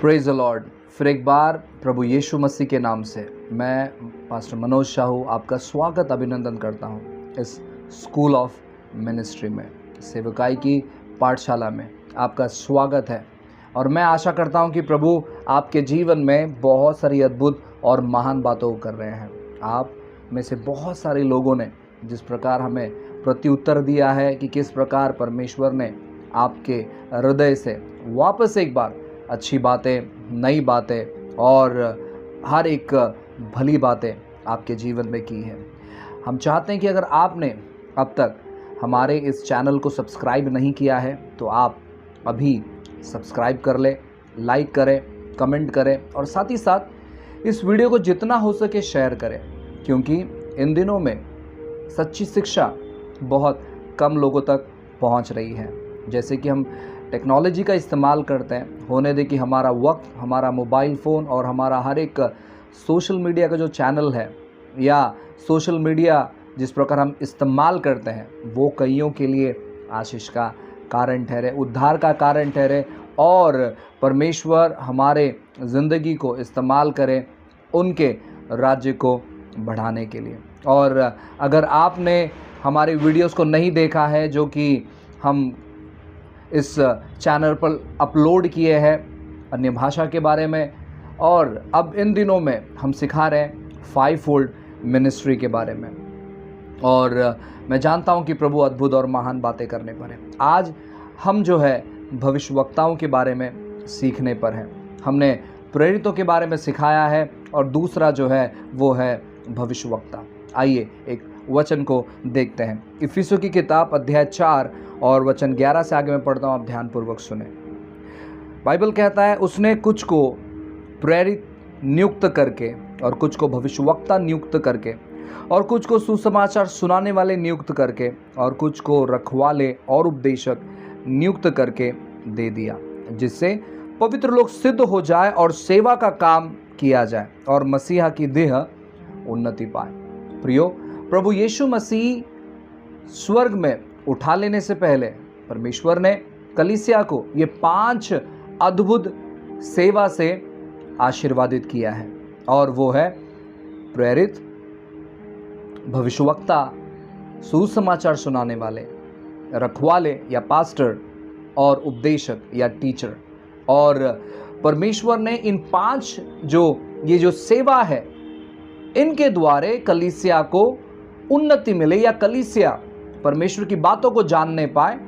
Praise the Lord. फिर एक बार प्रभु यीशु मसीह के नाम से मैं पास्टर मनोज शाहू आपका स्वागत अभिनंदन करता हूँ इस स्कूल ऑफ मिनिस्ट्री में, सेवकाई की पाठशाला में आपका स्वागत है। और मैं आशा करता हूँ कि प्रभु आपके जीवन में बहुत सारी अद्भुत और महान बातों को कर रहे हैं। आप में से बहुत सारे लोगों ने जिस प्रकार हमें प्रत्युत्तर दिया है कि किस प्रकार परमेश्वर ने आपके हृदय से वापस एक बार अच्छी बातें, नई बातें और हर एक भली बातें आपके जीवन में की है। हम चाहते हैं कि अगर आपने अब तक हमारे इस चैनल को सब्सक्राइब नहीं किया है तो आप अभी सब्सक्राइब कर लें, लाइक करें, कमेंट करें और साथ ही साथ इस वीडियो को जितना हो सके शेयर करें, क्योंकि इन दिनों में सच्ची शिक्षा बहुत कम लोगों तक पहुंच रही है। जैसे कि हम टेक्नोलॉजी का इस्तेमाल करते हैं, होने दे कि हमारा वक्त, हमारा मोबाइल फ़ोन और हमारा हर एक सोशल मीडिया का जो चैनल है या सोशल मीडिया जिस प्रकार हम इस्तेमाल करते हैं वो कईयों के लिए आशीष का कारण ठहरे, उद्धार का कारण ठहरे और परमेश्वर हमारे ज़िंदगी को इस्तेमाल करें उनके राज्य को बढ़ाने के लिए। और अगर आपने हमारे वीडियोस को नहीं देखा है जो कि हम इस चैनल पर अपलोड किए हैं अन्य भाषा के बारे में, और अब इन दिनों में हम सिखा रहे हैं 5 फोल्ड मिनिस्ट्री के बारे में, और मैं जानता हूं कि प्रभु अद्भुत और महान बातें करने पर है। आज हम जो है भविष्यवक्ताओं के बारे में सीखने पर हैं। हमने प्रेरितों के बारे में सिखाया है और दूसरा जो है वो है भविष्यवक्ता। आइए एक वचन को देखते हैं। इफिसियों की किताब अध्याय 4 और वचन 11 से आगे मैं पढ़ता हूँ, आप ध्यानपूर्वक सुने। बाइबल कहता है, उसने कुछ को प्रेरित नियुक्त करके और कुछ को भविष्यवक्ता नियुक्त करके और कुछ को सुसमाचार सुनाने वाले नियुक्त करके और कुछ को रखवाले और उपदेशक नियुक्त करके दे दिया, जिससे पवित्र लोग सिद्ध हो जाए और सेवा का काम किया जाए और मसीहा की देह उन्नति पाए। प्रियो, प्रभु यीशु मसीह स्वर्ग में उठा लेने से पहले परमेश्वर ने कलीसिया को ये 5 अद्भुत सेवा से आशीर्वादित किया है, और वो है प्रेरित, भविष्यवक्ता, सुसमाचार सुनाने वाले, रखवाले या पास्टर और उपदेशक या टीचर। और परमेश्वर ने इन 5 ये जो सेवा है इनके द्वारे कलीसिया को उन्नति मिले या कलीसिया परमेश्वर की बातों को जानने पाए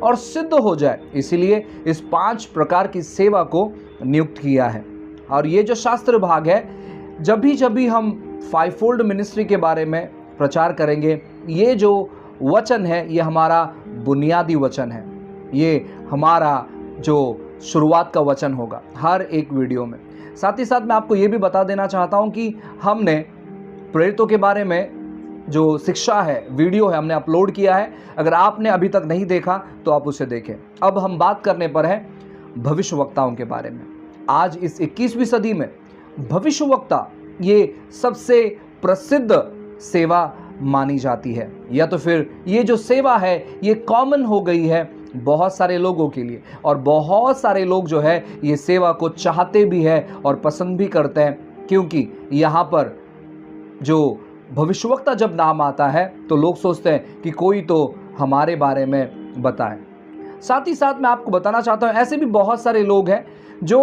और सिद्ध हो जाए, इसीलिए इस 5 प्रकार की सेवा को नियुक्त किया है। और ये जो शास्त्र भाग है, जब भी हम 5 फोल्ड मिनिस्ट्री के बारे में प्रचार करेंगे, ये जो वचन है ये हमारा बुनियादी वचन है, ये हमारा जो शुरुआत का वचन होगा हर एक वीडियो में। साथ ही साथ मैं आपको ये भी बता देना चाहता हूँ कि हमने प्रेरितों के बारे में जो शिक्षा है, वीडियो है, हमने अपलोड किया है। अगर आपने अभी तक नहीं देखा तो आप उसे देखें। अब हम बात करने पर है भविष्यवक्ताओं के बारे में। आज इस 21वीं सदी में भविष्यवक्ता ये सबसे प्रसिद्ध सेवा मानी जाती है, या तो फिर ये जो सेवा है ये कॉमन हो गई है बहुत सारे लोगों के लिए, और बहुत सारे लोग जो है ये सेवा को चाहते भी है और पसंद भी करते हैं, क्योंकि यहाँ पर जो भविष्यवक्ता जब नाम आता है तो लोग सोचते हैं कि कोई तो हमारे बारे में बताए। साथ ही साथ मैं आपको बताना चाहता हूँ, ऐसे भी बहुत सारे लोग हैं जो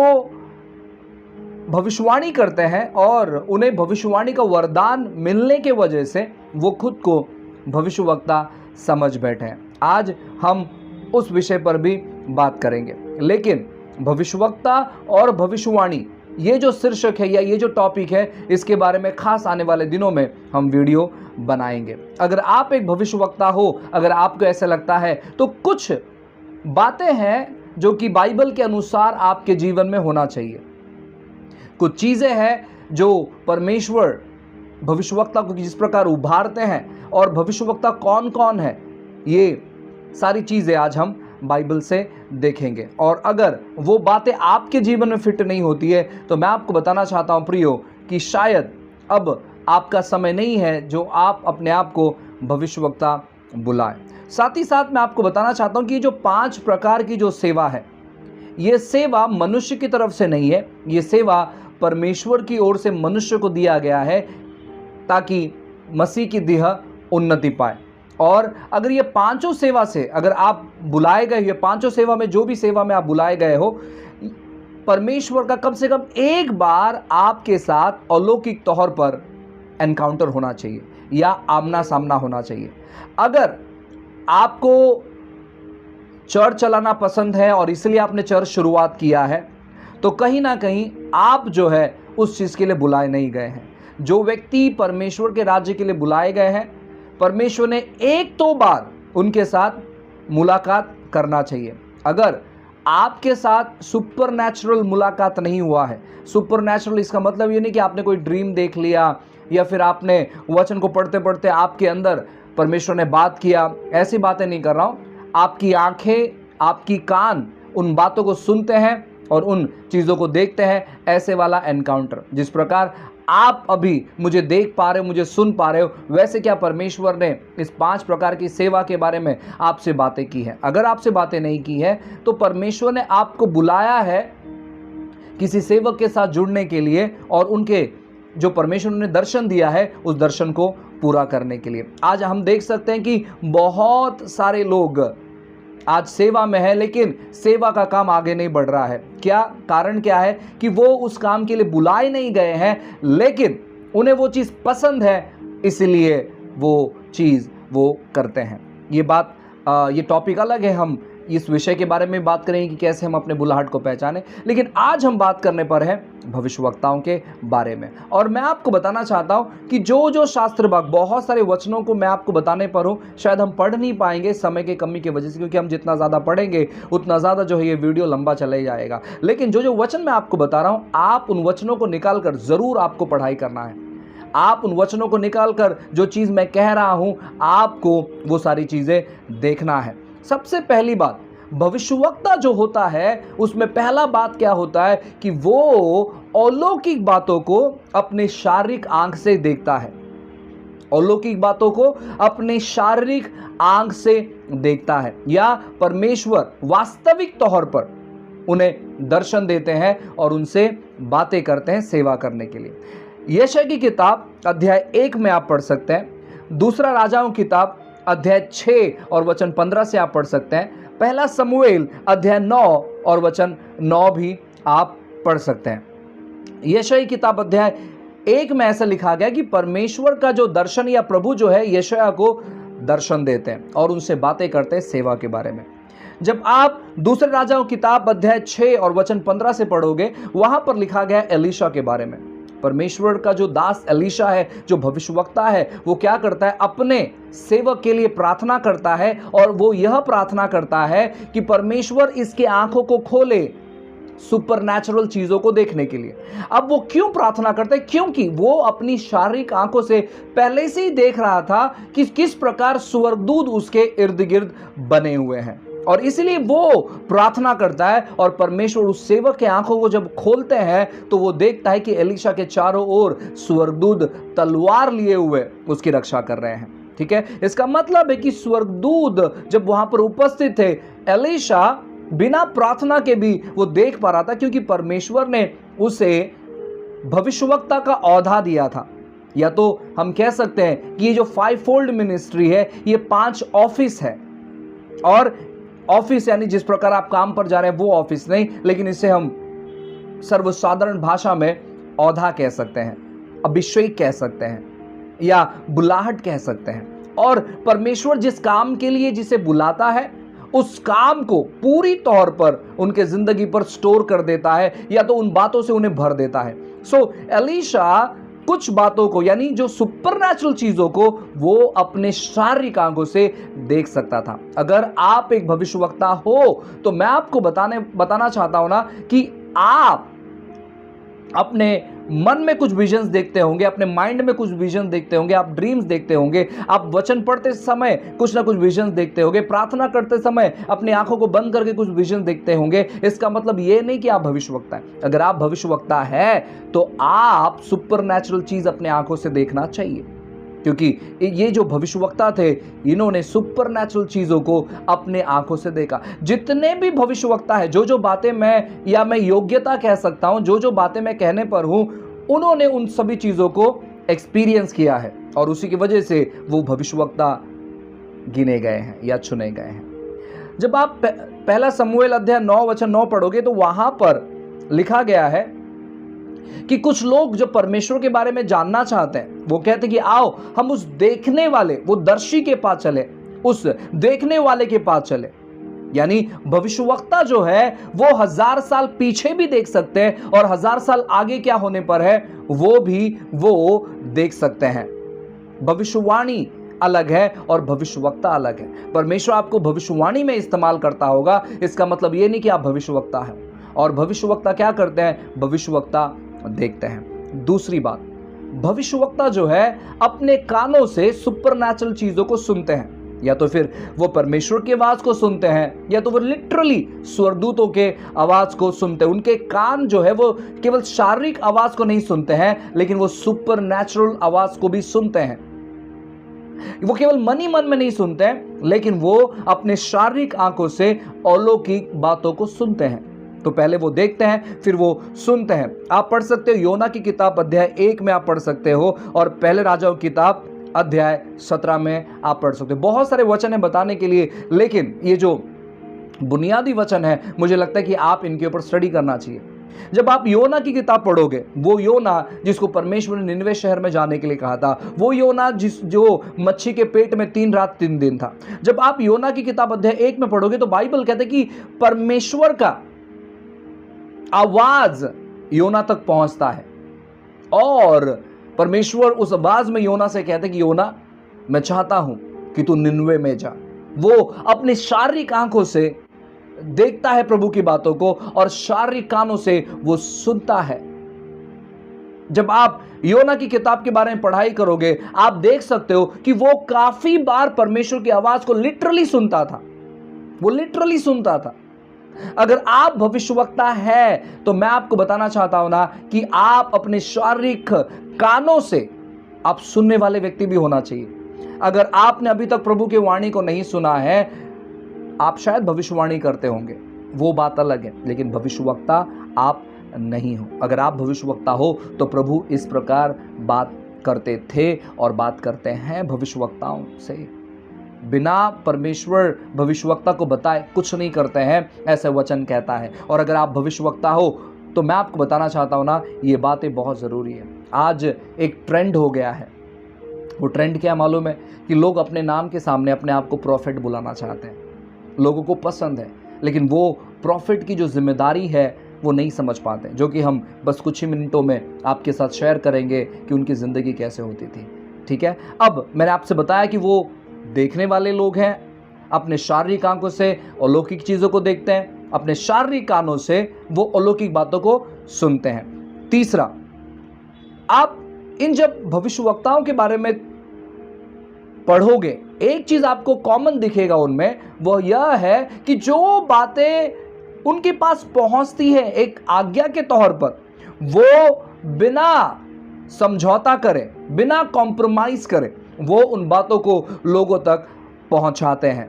भविष्यवाणी करते हैं और उन्हें भविष्यवाणी का वरदान मिलने के वजह से वो खुद को भविष्यवक्ता समझ बैठे हैं। आज हम उस विषय पर भी बात करेंगे, लेकिन भविष्यवक्ता और भविष्यवाणी ये जो शीर्षक है या ये जो टॉपिक है, इसके बारे में खास आने वाले दिनों में हम वीडियो बनाएंगे। अगर आप एक भविष्यवक्ता हो, अगर आपको ऐसा लगता है, तो कुछ बातें हैं जो कि बाइबल के अनुसार आपके जीवन में होना चाहिए। कुछ चीज़ें हैं जो परमेश्वर भविष्यवक्ता को जिस प्रकार उभारते हैं, और भविष्यवक्ता कौन कौन है, ये सारी चीज़ें आज हम बाइबल से देखेंगे। और अगर वो बातें आपके जीवन में फिट नहीं होती है तो मैं आपको बताना चाहता हूं प्रियो कि शायद अब आपका समय नहीं है जो आप अपने आप को भविष्यवक्ता बुलाएं। साथ ही साथ मैं आपको बताना चाहता हूं कि जो 5 प्रकार की जो सेवा है, ये सेवा मनुष्य की तरफ से नहीं है, ये सेवा परमेश्वर की ओर से मनुष्य को दिया गया है ताकि मसीह की देह उन्नति पाए। और अगर ये पांचों सेवा से अगर आप बुलाए गए, ये पांचों सेवा में जो भी सेवा में आप बुलाए गए हो, परमेश्वर का कम से कम एक बार आपके साथ अलौकिक तौर पर एनकाउंटर होना चाहिए या आमना सामना होना चाहिए। अगर आपको चर्च चलाना पसंद है और इसलिए आपने चर्च शुरुआत किया है, तो कहीं ना कहीं आप जो है उस चीज़ के लिए बुलाए नहीं गए हैं। जो व्यक्ति परमेश्वर के राज्य के लिए बुलाए गए हैं, परमेश्वर ने एक तो बार उनके साथ मुलाकात करना चाहिए। अगर आपके साथ सुपरनैचुरल मुलाकात नहीं हुआ है, सुपरनैचुरल इसका मतलब ये नहीं कि आपने कोई ड्रीम देख लिया या फिर आपने वचन को पढ़ते पढ़ते आपके अंदर परमेश्वर ने बात किया, ऐसी बातें नहीं कर रहा हूँ। आपकी आंखें, आपकी कान उन बातों को सुनते हैं और उन चीज़ों को देखते हैं, ऐसे वाला एनकाउंटर। जिस प्रकार आप अभी मुझे देख पा रहे हो, मुझे सुन पा रहे हो, वैसे क्या परमेश्वर ने इस 5 प्रकार की सेवा के बारे में आपसे बातें की हैं? अगर आपसे बातें नहीं की है तो परमेश्वर ने आपको बुलाया है किसी सेवक के साथ जुड़ने के लिए और उनके जो परमेश्वर ने दर्शन दिया है उस दर्शन को पूरा करने के लिए। आज हम देख सकते हैं कि बहुत सारे लोग आज सेवा में है लेकिन सेवा का काम आगे नहीं बढ़ रहा है। क्या कारण क्या है? कि वो उस काम के लिए बुलाए नहीं गए हैं, लेकिन उन्हें वो चीज़ पसंद है, इसलिए वो चीज़ वो करते हैं। ये टॉपिक अलग है, हम इस विषय के बारे में बात करेंगे कि कैसे हम अपने बुलाहट को पहचानें, लेकिन आज हम बात करने पर है भविष्यवक्ताओं के बारे में। और मैं आपको बताना चाहता हूं कि जो शास्त्र भाग, बहुत सारे वचनों को मैं आपको बताने पर हूं, शायद हम पढ़ नहीं पाएंगे समय की कमी की वजह से, क्योंकि हम जितना ज़्यादा पढ़ेंगे उतना ज़्यादा जो है ये वीडियो लंबा चले जाएगा। लेकिन जो वचन मैं आपको बता रहा हूँ, आप उन वचनों को निकाल कर ज़रूर आपको पढ़ाई करना है। आप उन वचनों को निकाल कर जो चीज़ मैं कह रहा हूँ, आपको वो सारी चीज़ें देखना है। सबसे पहली बात, भविष्यवक्ता जो होता है उसमें पहला बात क्या होता है कि वो अलौकिक बातों को अपने शारीरिक आंख से देखता है। अलौकिक बातों को अपने शारीरिक आंख से देखता है, या परमेश्वर वास्तविक तौर पर उन्हें दर्शन देते हैं और उनसे बातें करते हैं सेवा करने के लिए। यशायाह की किताब अध्याय 1 में आप पढ़ सकते हैं। दूसरा राजाओं की किताब अध्याय 6 और वचन 15 से आप पढ़ सकते हैं। पहला समूएल अध्याय 9 और वचन 9 भी आप पढ़ सकते हैं। यशायाह की किताब अध्याय 1 में ऐसा लिखा गया कि परमेश्वर का जो दर्शन या प्रभु जो है यशायाह को दर्शन देते हैं और उनसे बातें करते हैं सेवा के बारे में। जब आप दूसरे राजाओं की किताब अध्याय 6 और वचन 15 से पढ़ोगे, वहां पर लिखा गया एलीशा के बारे में। परमेश्वर का जो दास एलीशा है, जो भविष्यवक्ता है, वो क्या करता है? अपने सेवक के लिए प्रार्थना करता है और वो यह प्रार्थना करता है कि परमेश्वर इसके आंखों को खोले सुपरनैचुरल चीजों को देखने के लिए। अब वो क्यों प्रार्थना करते हैं? क्योंकि वो अपनी शारीरिक आंखों से पहले से ही देख रहा था कि किस प्रकार स्वर्गदूत उसके इर्द गिर्द बने हुए हैं, और इसलिए वो प्रार्थना करता है और परमेश्वर उस सेवक के आंखों को जब खोलते हैं तो वो देखता है कि एलीशा के चारों ओर स्वर्गदूत तलवार लिए हुए उसकी रक्षा कर रहे हैं। ठीक है, इसका मतलब है कि स्वर्गदूत जब वहां पर उपस्थित थे, एलीशा बिना प्रार्थना के भी वो देख पा रहा था, क्योंकि परमेश्वर ने उसे भविष्यवक्ता का औहदा दिया था। या तो हम कह सकते हैं कि ये जो 5-fold मिनिस्ट्री है, ये 5 ऑफिस है। और ऑफिस यानी जिस प्रकार आप काम पर जा रहे हैं वो ऑफिस नहीं, लेकिन इसे हम सर्वसाधारण भाषा में औहदा कह सकते हैं, अभिषेक कह सकते हैं, या बुलाहट कह सकते हैं। और परमेश्वर जिस काम के लिए जिसे बुलाता है, उस काम को पूरी तौर पर उनके जिंदगी पर स्टोर कर देता है, या तो उन बातों से उन्हें भर देता है। सो एलीशा कुछ बातों को, यानी जो सुपरनैचुरल चीजों को, वो अपने शारीरिक आंखों से देख सकता था। अगर आप एक भविष्यवक्ता हो तो मैं आपको बताना चाहता हूं ना कि आप अपने मन में कुछ विजन्स देखते होंगे, अपने माइंड में कुछ विजन देखते होंगे, आप ड्रीम्स देखते होंगे, आप वचन पढ़ते समय कुछ ना कुछ विजन्स देखते होंगे, प्रार्थना करते समय अपनी आंखों को बंद करके कुछ विजन देखते होंगे। इसका मतलब ये नहीं कि आप भविष्यवक्ता हैं। अगर आप भविष्यवक्ता है तो आप सुपरनैचुरल चीज अपने आंखों से देखना चाहिए। क्योंकि ये जो भविष्यवक्ता थे, इन्होंने सुपरनैचुरल चीज़ों को अपने आंखों से देखा। जितने भी भविष्यवक्ता है, जो जो बातें मैं योग्यता कह सकता हूं, जो जो बातें मैं कहने पर हूं, उन्होंने उन सभी चीज़ों को एक्सपीरियंस किया है और उसी की वजह से वो भविष्यवक्ता गिने गए हैं या चुने गए हैं। जब आप पहला शमूएल अध्याय 9 वचन 9 पढ़ोगे तो वहां पर लिखा गया है कि कुछ लोग जो परमेश्वर के बारे में जानना चाहते हैं, वो कहते हैं कि आओ हम उस देखने वाले, वो दर्शी के पास चले, उस देखने वाले के पास चले। यानी भविष्यवक्ता जो है वो 1000 साल पीछे भी देख सकते हैं और 1000 साल आगे क्या होने पर है वो भी वो देख सकते हैं। भविष्यवाणी अलग है और भविष्यवक्ता अलग है। परमेश्वर आपको भविष्यवाणी में इस्तेमाल करता होगा, इसका मतलब ये नहीं कि आप भविष्यवक्ता हैं। और भविष्यवक्ता क्या करते हैं? भविष्यवक्ता देखते हैं। दूसरी बात, भविष्यवक्ता जो है अपने कानों से सुपरनैचुरल चीजों को सुनते हैं। या तो फिर वो परमेश्वर की आवाज को सुनते हैं या तो वो लिटरली स्वर्गदूतों के आवाज को सुनते हैं। उनके कान जो है वो केवल शारीरिक आवाज को नहीं सुनते हैं, लेकिन वो सुपरनैचुरल आवाज को भी सुनते हैं। वो केवल मन ही मन में नहीं सुनते हैं, लेकिन वो अपने शारीरिक आंखों से अलौकिक बातों को सुनते हैं। तो पहले वो देखते हैं, फिर वो सुनते हैं। आप पढ़ सकते हो योना की किताब अध्याय 1 में आप पढ़ सकते हो, और पहले राजाओं की किताब अध्याय 17 में आप पढ़ सकते हो। बहुत सारे वचन है बताने के लिए, लेकिन ये जो बुनियादी वचन है मुझे लगता है कि आप इनके ऊपर स्टडी करना चाहिए। जब आप योना की किताब पढ़ोगे, वो योना जिसको परमेश्वर ने निनवे शहर में जाने के लिए कहा था, वो योना जो मच्छी के पेट में 3 रात 3 दिन था। जब आप योना की किताब अध्याय 1 में पढ़ोगे तो बाइबल कहते हैं कि परमेश्वर का आवाज योना तक पहुंचता है और परमेश्वर उस आवाज में योना से कहते कि योना, मैं चाहता हूं कि तू निनवे में जा। वो अपने शारीरिक आंखों से देखता है प्रभु की बातों को और शारीरिक कानों से वो सुनता है। जब आप योना की किताब के बारे में पढ़ाई करोगे, आप देख सकते हो कि वो काफी बार परमेश्वर की आवाज को लिटरली सुनता था। वो लिटरली सुनता था। अगर आप भविष्यवक्ता है तो मैं आपको बताना चाहता हूं ना कि आप अपने शारीरिक कानों से आप सुनने वाले व्यक्ति भी होना चाहिए। अगर आपने अभी तक प्रभु की वाणी को नहीं सुना है, आप शायद भविष्यवाणी करते होंगे, वो बात अलग है, लेकिन भविष्यवक्ता आप नहीं हो। अगर आप भविष्यवक्ता हो तो प्रभु इस प्रकार बात करते थे और बात करते हैं भविष्यवक्ताओं से। बिना परमेश्वर भविष्यवक्ता को बताए कुछ नहीं करते हैं, ऐसा वचन कहता है। और अगर आप भविष्यवक्ता हो तो मैं आपको बताना चाहता हूं ना, ये बातें बहुत ज़रूरी है। आज एक ट्रेंड हो गया है। वो ट्रेंड क्या मालूम है? कि लोग अपने नाम के सामने अपने आप को प्रॉफिट बुलाना चाहते हैं। लोगों को पसंद है, लेकिन वो प्रॉफिट की जो जिम्मेदारी है वो नहीं समझ पाते, जो कि हम बस कुछ ही मिनटों में आपके साथ शेयर करेंगे कि उनकी ज़िंदगी कैसे होती थी। ठीक है, अब मैंने आपसे बताया कि वो देखने वाले लोग हैं, अपने शारीरिक आंखों से अलौकिक चीज़ों को देखते हैं, अपने शारीरिक कानों से वो अलौकिक बातों को सुनते हैं। तीसरा, आप इन जब भविष्यवक्ताओं के बारे में पढ़ोगे, एक चीज आपको कॉमन दिखेगा उनमें, वो यह है कि जो बातें उनके पास पहुंचती है एक आज्ञा के तौर पर, वो बिना समझौता करे, बिना कॉम्प्रोमाइज करे, वो उन बातों को लोगों तक पहुंचाते हैं।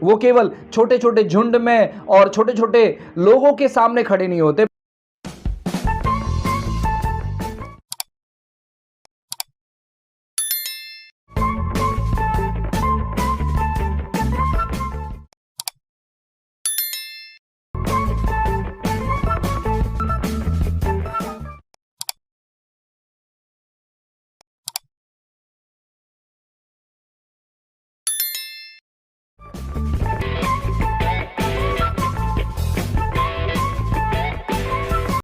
वो केवल छोटे छोटे झुंड में और छोटे छोटे लोगों के सामने खड़े नहीं होते,